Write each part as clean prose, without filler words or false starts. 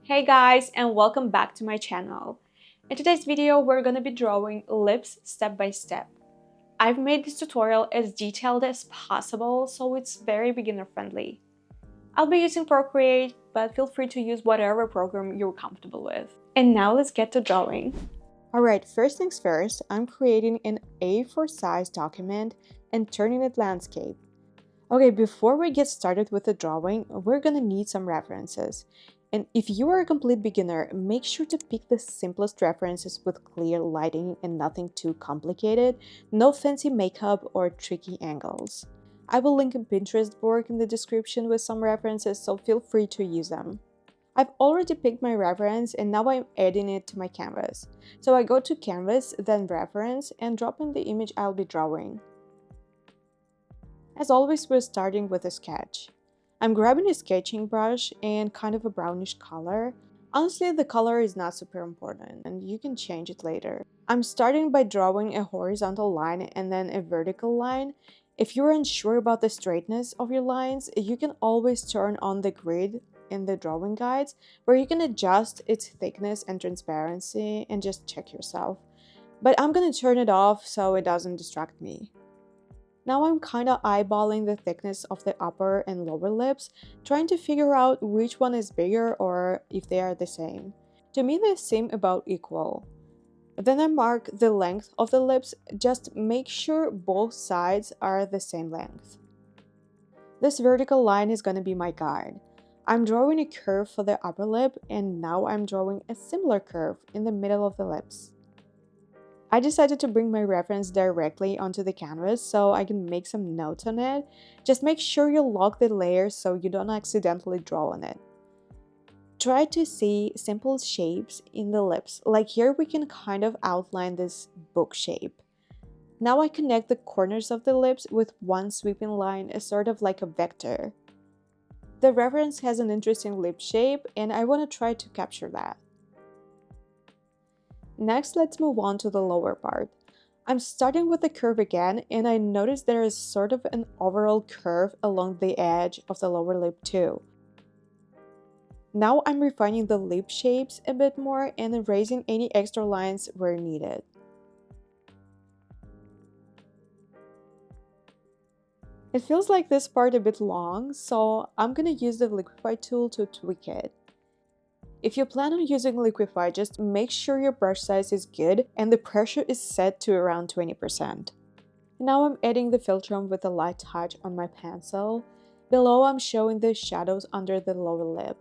Hey guys, and welcome back to my channel. In today's video, we're gonna be drawing lips step by step. I've made this tutorial as detailed as possible, so it's very beginner friendly. I'll be using Procreate, but feel free to use whatever program you're comfortable with. And now let's get to drawing. Alright, first things first, I'm creating an A4 size document and turning it landscape. Okay, before we get started with the drawing, we're gonna need some references. And if you are a complete beginner, make sure to pick the simplest references with clear lighting and nothing too complicated, no fancy makeup or tricky angles. I will link a Pinterest board in the description with some references, so feel free to use them. I've already picked my reference and now I'm adding it to my canvas. So I go to Canvas, then Reference, and drop in the image I'll be drawing. As always, we're starting with a sketch. I'm grabbing a sketching brush and kind of a brownish color. Honestly, the color is not super important and you can change it later. I'm starting by drawing a horizontal line and then a vertical line. If you're unsure about the straightness of your lines, you can always turn on the grid in the drawing guides where you can adjust its thickness and transparency and just check yourself. But I'm gonna turn it off so it doesn't distract me. Now I'm kinda eyeballing the thickness of the upper and lower lips, trying to figure out which one is bigger or if they are the same. To me they seem about equal. Then I mark the length of the lips, just make sure both sides are the same length. This vertical line is gonna be my guide. I'm drawing a curve for the upper lip and now I'm drawing a similar curve in the middle of the lips. I decided to bring my reference directly onto the canvas so I can make some notes on it. Just make sure you lock the layers so you don't accidentally draw on it. Try to see simple shapes in the lips, like here we can kind of outline this book shape. Now I connect the corners of the lips with one sweeping line, sort of like a vector. The reference has an interesting lip shape and I want to try to capture that. Next, let's move on to the lower part. I'm starting with the curve again and I notice there is sort of an overall curve along the edge of the lower lip too. Now I'm refining the lip shapes a bit more and erasing any extra lines where needed. It feels like this part a bit long, so I'm gonna use the liquify tool to tweak it. If you plan on using liquify, just make sure your brush size is good and the pressure is set to around 20%. Now I'm adding the filter with a light touch on my pencil. Below I'm showing the shadows under the lower lip.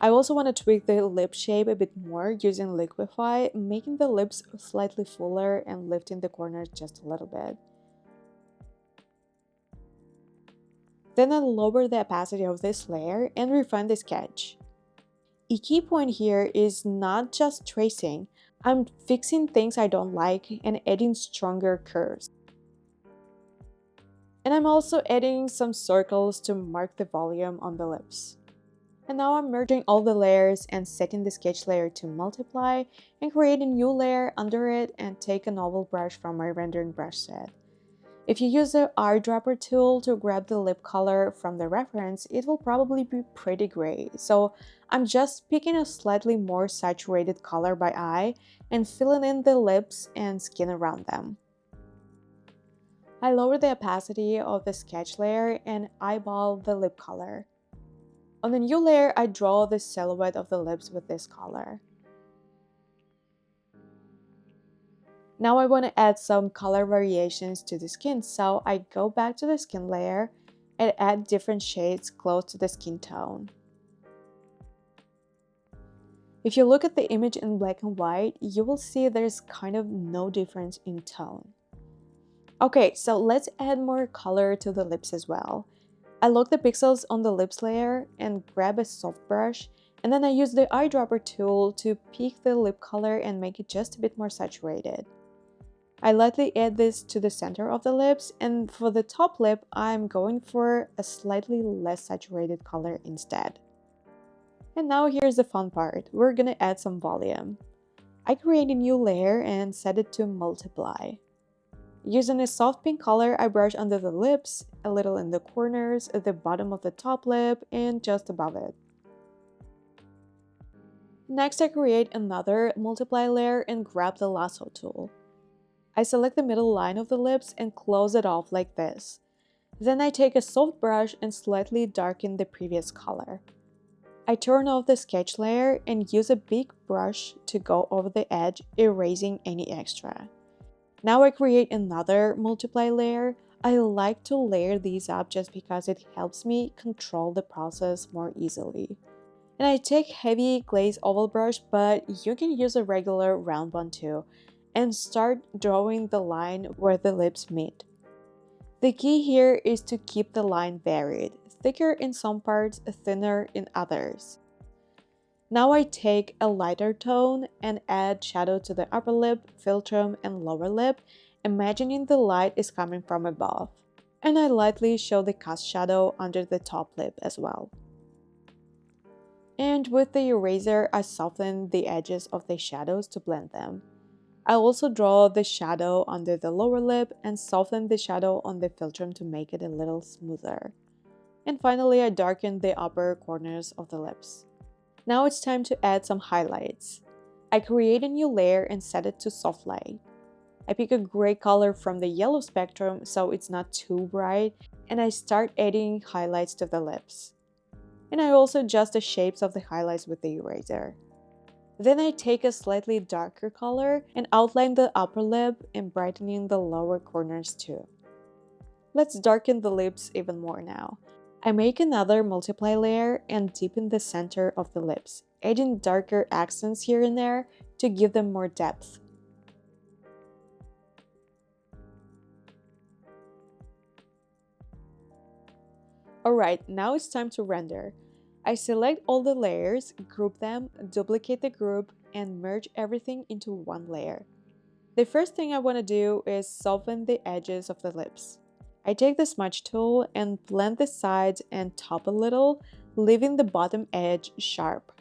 I also want to tweak the lip shape a bit more using liquify, making the lips slightly fuller and lifting the corners just a little bit. Then I'll lower the opacity of this layer and refine the sketch. A key point here is not just tracing, I'm fixing things I don't like and adding stronger curves. And I'm also adding some circles to mark the volume on the lips. And now I'm merging all the layers and setting the sketch layer to multiply and create a new layer under it and take an oval brush from my rendering brush set. If you use the eyedropper tool to grab the lip color from the reference, it will probably be pretty gray, so I'm just picking a slightly more saturated color by eye and filling in the lips and skin around them. I lower the opacity of the sketch layer and eyeball the lip color. On the new layer, I draw the silhouette of the lips with this color. Now I want to add some color variations to the skin, so I go back to the skin layer and add different shades close to the skin tone. If you look at the image in black and white, you will see there's kind of no difference in tone. Okay, so let's add more color to the lips as well. I lock the pixels on the lips layer and grab a soft brush, and then I use the eyedropper tool to pick the lip color and make it just a bit more saturated. I lightly add this to the center of the lips, and for the top lip, I'm going for a slightly less saturated color instead. And now here's the fun part, we're gonna add some volume. I create a new layer and set it to multiply. Using a soft pink color, I brush under the lips, a little in the corners, at the bottom of the top lip, and just above it. Next, I create another multiply layer and grab the lasso tool. I select the middle line of the lips and close it off like this. Then I take a soft brush and slightly darken the previous color. I turn off the sketch layer and use a big brush to go over the edge, erasing any extra. Now I create another multiply layer. I like to layer these up just because it helps me control the process more easily. And I take heavy glaze oval brush, but you can use a regular round one too, and start drawing the line where the lips meet. The key here is to keep the line varied, thicker in some parts, thinner in others. Now I take a lighter tone and add shadow to the upper lip, philtrum, and lower lip, imagining the light is coming from above. And I lightly show the cast shadow under the top lip as well. And with the eraser, I soften the edges of the shadows to blend them. I also draw the shadow under the lower lip and soften the shadow on the philtrum to make it a little smoother. And finally, I darken the upper corners of the lips. Now it's time to add some highlights. I create a new layer and set it to soft light. I pick a gray color from the yellow spectrum so it's not too bright, and I start adding highlights to the lips. And I also adjust the shapes of the highlights with the eraser. Then I take a slightly darker color and outline the upper lip and brightening the lower corners too. Let's darken the lips even more now. I make another multiply layer and deepen the center of the lips, adding darker accents here and there to give them more depth. Alright, now it's time to render. I select all the layers, group them, duplicate the group, and merge everything into one layer. The first thing I want to do is soften the edges of the lips. I take the smudge tool and blend the sides and top a little, leaving the bottom edge sharp.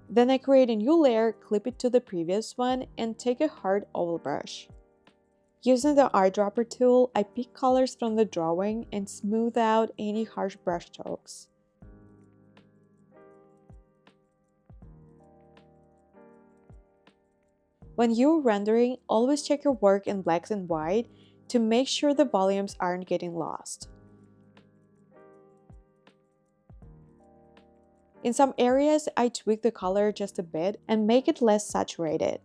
Then I create a new layer, clip it to the previous one, and take a hard oval brush. Using the eyedropper tool, I pick colors from the drawing and smooth out any harsh brush strokes. When you're rendering, always check your work in blacks and white to make sure the volumes aren't getting lost. In some areas, I tweak the color just a bit and make it less saturated.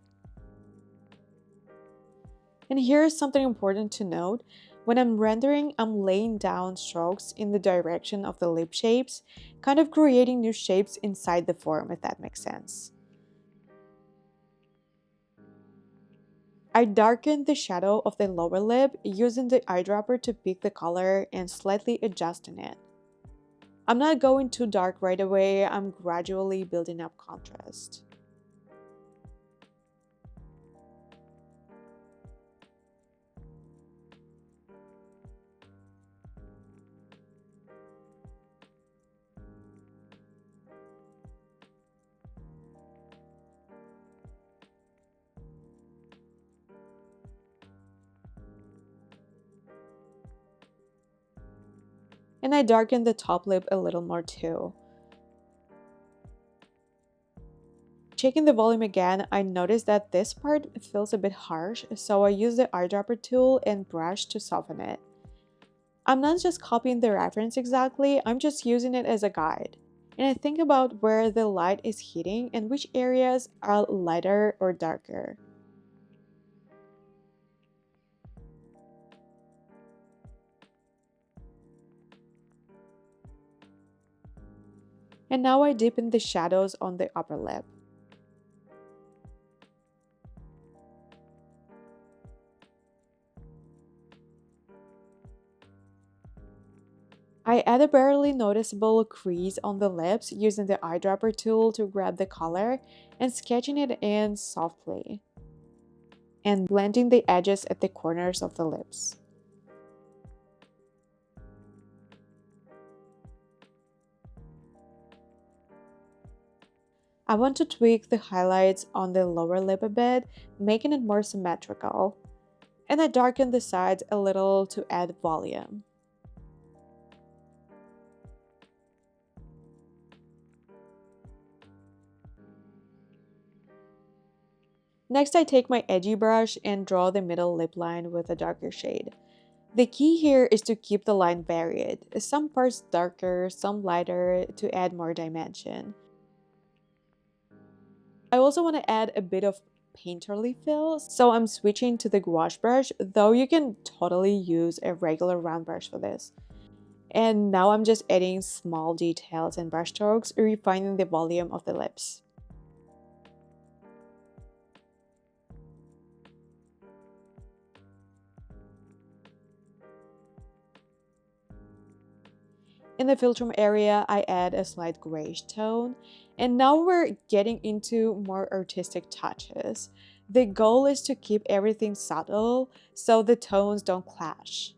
And here's something important to note. When I'm rendering, I'm laying down strokes in the direction of the lip shapes, kind of creating new shapes inside the form, if that makes sense. I darken the shadow of the lower lip using the eyedropper to pick the color and slightly adjusting it. I'm not going too dark right away, I'm gradually building up contrast. And I darken the top lip a little more too. Checking the volume again, I noticed that this part feels a bit harsh, so I use the eyedropper tool and brush to soften it. I'm not just copying the reference exactly, I'm just using it as a guide. And I think about where the light is hitting and which areas are lighter or darker. And now I deepen the shadows on the upper lip. I add a barely noticeable crease on the lips using the eyedropper tool to grab the color and sketching it in softly, and blending the edges at the corners of the lips. I want to tweak the highlights on the lower lip a bit, making it more symmetrical. And I darken the sides a little to add volume. Next, I take my edgy brush and draw the middle lip line with a darker shade. The key here is to keep the line varied, some parts darker, some lighter to add more dimension. I also want to add a bit of painterly feel, so I'm switching to the gouache brush, though you can totally use a regular round brush for this. And now I'm just adding small details and brushstrokes, refining the volume of the lips. In the filter area, I add a slight grayish tone, and now we're getting into more artistic touches. The goal is to keep everything subtle so the tones don't clash.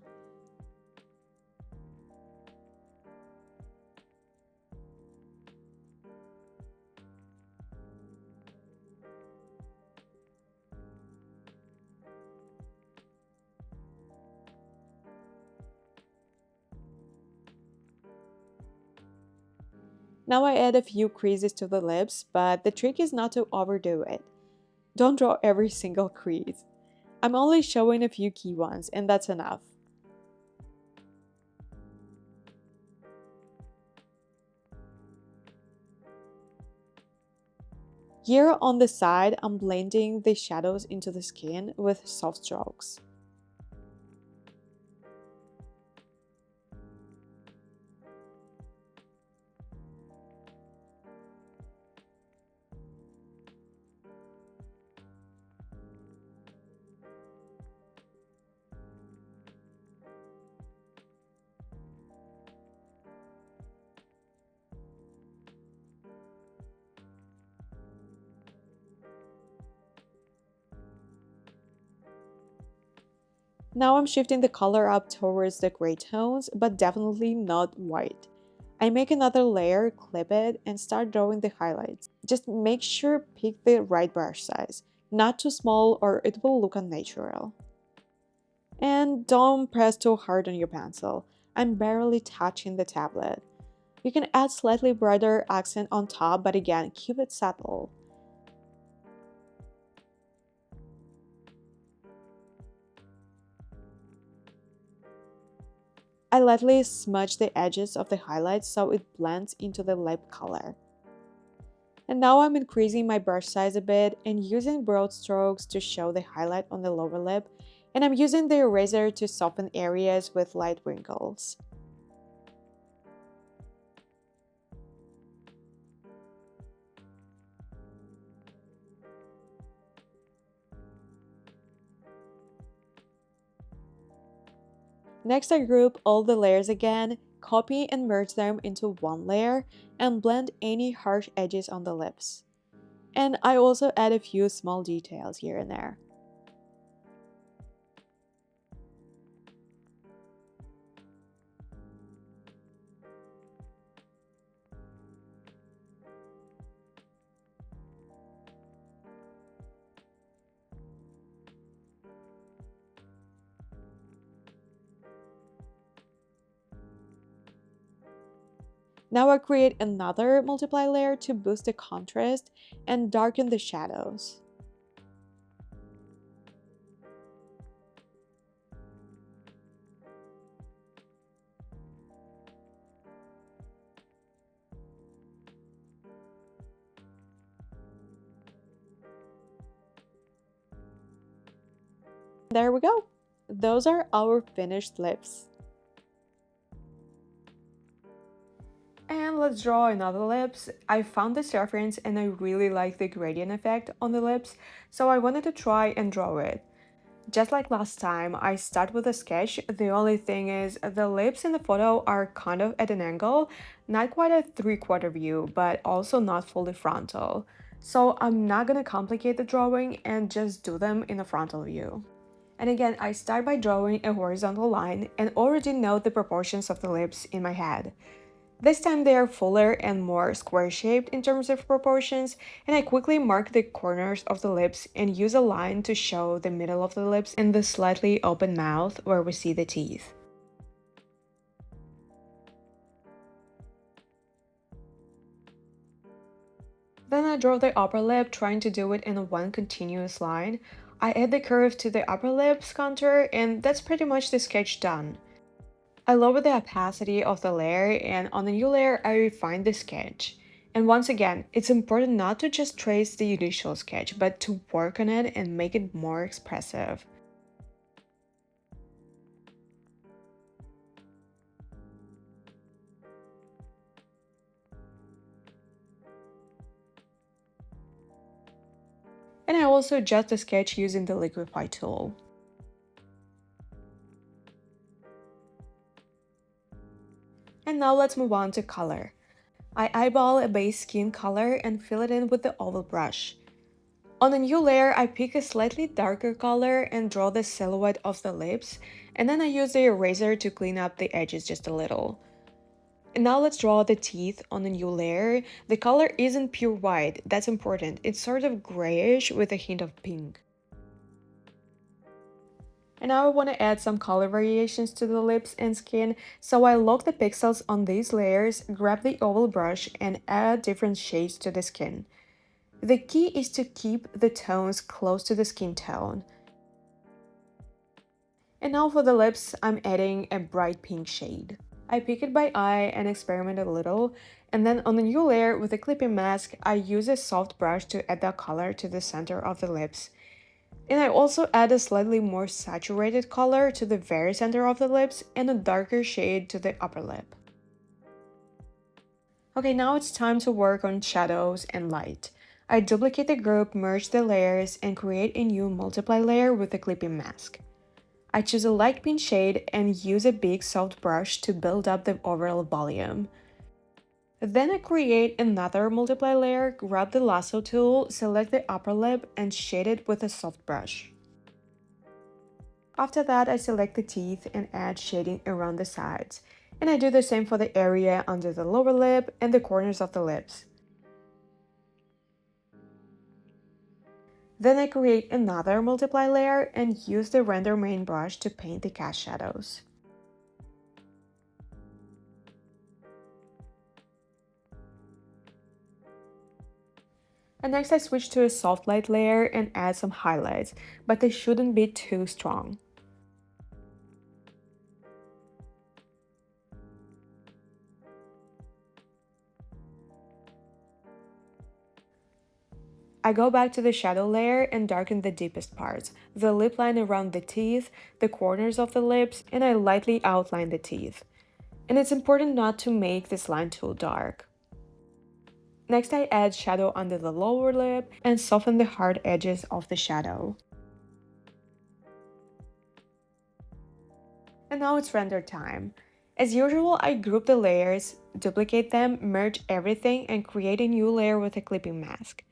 Now I add a few creases to the lips, but the trick is not to overdo it. Don't draw every single crease. I'm only showing a few key ones, and that's enough. Here on the side, I'm blending the shadows into the skin with soft strokes. Now I'm shifting the color up towards the gray tones, but definitely not white. I make another layer, clip it, and start drawing the highlights. Just make sure pick the right brush size, not too small or it will look unnatural. And don't press too hard on your pencil. I'm barely touching the tablet. You can add slightly brighter accent on top, but again, keep it subtle. I lightly smudge the edges of the highlights so it blends into the lip color. And now I'm increasing my brush size a bit and using broad strokes to show the highlight on the lower lip, and I'm using the eraser to soften areas with light wrinkles. Next, I group all the layers again, copy and merge them into one layer, and blend any harsh edges on the lips. And I also add a few small details here and there. Now I create another multiply layer to boost the contrast and darken the shadows. There we go. Those are our finished lips. And let's draw another lips. I found this reference and I really like the gradient effect on the lips, so I wanted to try and draw it. Just like last time, I start with a sketch. The only thing is the lips in the photo are kind of at an angle, not quite a 3/4 view, but also not fully frontal. So I'm not gonna complicate the drawing and just do them in a frontal view. And again, I start by drawing a horizontal line and already know the proportions of the lips in my head. This time they are fuller and more square-shaped in terms of proportions, and I quickly mark the corners of the lips and use a line to show the middle of the lips and the slightly open mouth where we see the teeth. Then I draw the upper lip, trying to do it in one continuous line. I add the curve to the upper lip's contour, and that's pretty much the sketch done. I lower the opacity of the layer, and on the new layer I refine the sketch. And once again, it's important not to just trace the initial sketch, but to work on it and make it more expressive. And I also adjust the sketch using the liquify tool. And now let's move on to color. I eyeball a base skin color and fill it in with the oval brush. On a new layer, I pick a slightly darker color and draw the silhouette of the lips, and then I use the eraser to clean up the edges just a little. And now let's draw the teeth on the new layer. The color isn't pure white, that's important. It's sort of grayish with a hint of pink. And now I want to add some color variations to the lips and skin, so I lock the pixels on these layers, grab the oval brush, and add different shades to the skin. The key is to keep the tones close to the skin tone. And now for the lips, I'm adding a bright pink shade. I pick it by eye and experiment a little, and then on the new layer with a clipping mask, I use a soft brush to add that color to the center of the lips. And I also add a slightly more saturated color to the very center of the lips and a darker shade to the upper lip. Okay, now it's time to work on shadows and light. I duplicate the group, merge the layers, and create a new multiply layer with a clipping mask. I choose a light pink shade and use a big soft brush to build up the overall volume. Then I create another multiply layer, grab the lasso tool, select the upper lip, and shade it with a soft brush. After that, I select the teeth and add shading around the sides. And I do the same for the area under the lower lip and the corners of the lips. Then I create another multiply layer and use the render main brush to paint the cast shadows. And next I switch to a soft light layer and add some highlights, but they shouldn't be too strong. I go back to the shadow layer and darken the deepest parts, the lip line around the teeth, the corners of the lips, and I lightly outline the teeth. And it's important not to make this line too dark. Next I add shadow under the lower lip and soften the hard edges of the shadow. And now it's render time. As usual, I group the layers, duplicate them, merge everything, and create a new layer with a clipping mask.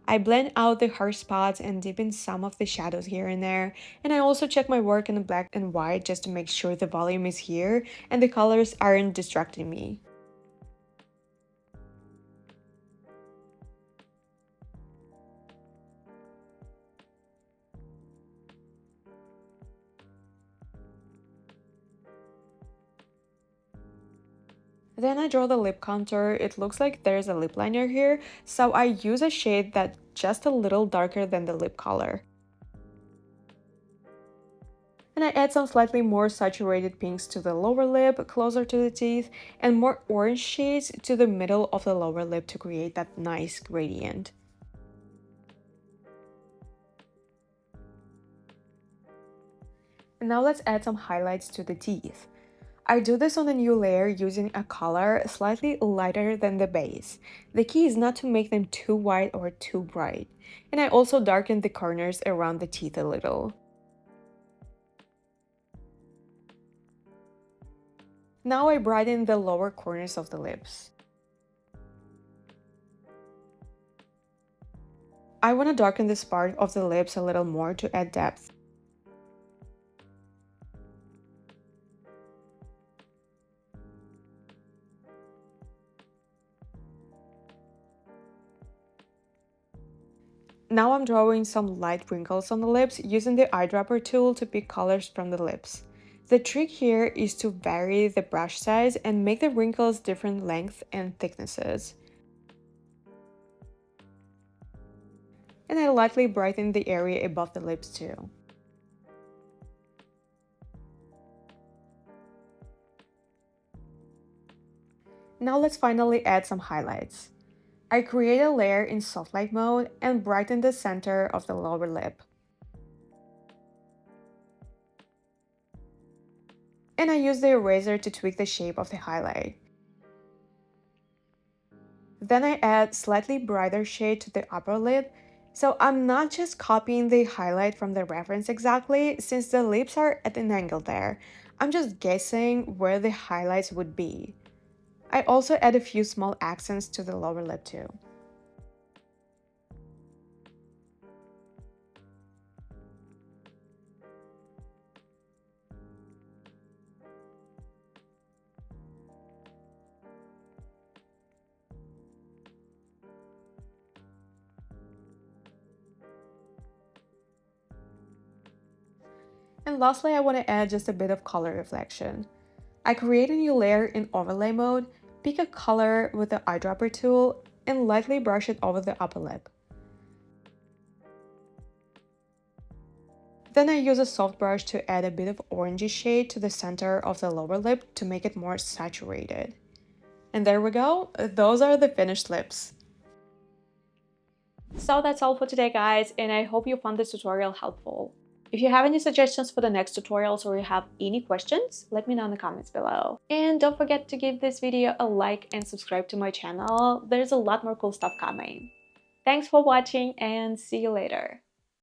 I blend out the harsh spots and deepen some of the shadows here and there, and I also check my work in the black and white just to make sure the volume is here and the colors aren't distracting me. Then I draw the lip contour. It looks like there's a lip liner here, so I use a shade that's just a little darker than the lip color. And I add some slightly more saturated pinks to the lower lip, closer to the teeth, and more orange shades to the middle of the lower lip to create that nice gradient. And now let's add some highlights to the teeth. I do this on a new layer using a color slightly lighter than the base. The key is not to make them too white or too bright. And I also darken the corners around the teeth a little. Now I brighten the lower corners of the lips. I want to darken this part of the lips a little more to add depth. Now I'm drawing some light wrinkles on the lips using the eyedropper tool to pick colors from the lips. The trick here is to vary the brush size and make the wrinkles different lengths and thicknesses. and I lightly brighten the area above the lips too. Now let's finally add some highlights. I create a layer in soft light mode and brighten the center of the lower lip. And I use the eraser to tweak the shape of the highlight. Then I add slightly brighter shade to the upper lip, so I'm not just copying the highlight from the reference exactly, since the lips are at an angle there. I'm just guessing where the highlights would be. I also add a few small accents to the lower lip too. And lastly, I want to add just a bit of color reflection. I create a new layer in overlay mode, pick a color with the eyedropper tool, and lightly brush it over the upper lip. Then I use a soft brush to add a bit of orangey shade to the center of the lower lip to make it more saturated. And there we go, those are the finished lips. So that's all for today, guys, and I hope you found this tutorial helpful. If you have any suggestions for the next tutorials or you have any questions, let me know in the comments below. And don't forget to give this video a like and subscribe to my channel. There's a lot more cool stuff coming. Thanks for watching and see you later.